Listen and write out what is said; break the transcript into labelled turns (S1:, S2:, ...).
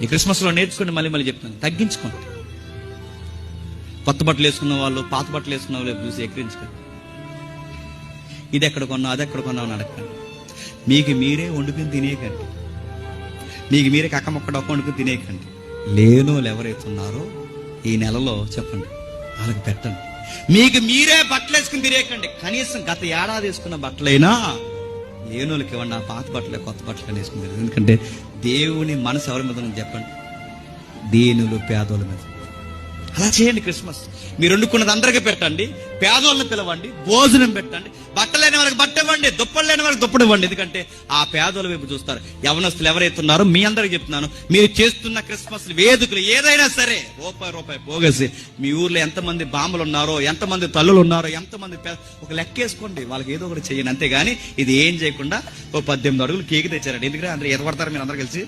S1: ఈ క్రిస్మస్లో నేర్చుకోండి, మళ్ళీ మళ్ళీ చెప్తాను, తగ్గించుకోండి. కొత్త బట్టలు వేసుకున్న వాళ్ళు పాత బట్టలు వేసుకున్న వాళ్ళు చూసి ఎక్కిరించుకోండి. ఇది ఎక్కడ కొన్నావు, అది ఎక్కడ కొన్నావు అని అడగండి. మీకు మీరే వండుకుని తినేయకండి, మీకు మీరే కక్కమొక్క డొక్క వండుకుని తినేయకండి. లేను వాళ్ళు ఎవరైతే ఉన్నారో ఈ నెలలో చెప్పండి, వాళ్ళకి పెట్టండి. మీకు మీరే బట్టలు వేసుకుని తినేయకండి, కనీసం గత ఏడాది వేసుకున్న బట్టలైనా లేనోళ్ళకి ఇవ్వండి. ఆ పాత బట్టలే కొత్త బట్టలు వేసుకుని తిరగండి. ఎందుకంటే దేవుని మనసు ఎవరి మీద ఉందని చెప్పండి, దీనులు పేదోళ్ళ మీద. అలా చేయండి. క్రిస్మస్ మీరు వండుకున్నది అందరికీ పెట్టండి, పేదోళ్ళని పిలవండి, భోజనం పెట్టండి, బట్టలు లేని వాళ్ళకి బట్ట ఇవ్వండి, దుప్పలు లేని వాళ్ళకి దుప్పటి ఇవ్వండి. ఎందుకంటే ఆ పేదోళ్ళ వైపు చూస్తారు. యవనస్తులు ఎవరైతే ఉన్నారో మీ అందరికి చెప్తున్నాను, మీరు చేస్తున్న క్రిస్మస్ వేదికలు ఏదైనా సరే రూపాయి పోగేసి మీ ఊర్లో ఎంతమంది బామ్మలు ఉన్నారో, ఎంతమంది తల్లులు ఉన్నారో, ఎంతమంది ఒక లెక్క వేసుకోండి, వాళ్ళకి ఏదో ఒకటి చేయండి. అంతేగాని ఇది ఏం చేయకుండా 18 అడుగులు కేక్ తెచ్చారండి. ఎందుకంటే అందరూ ఎదగొడతారు మీరు అందరు కలిసి.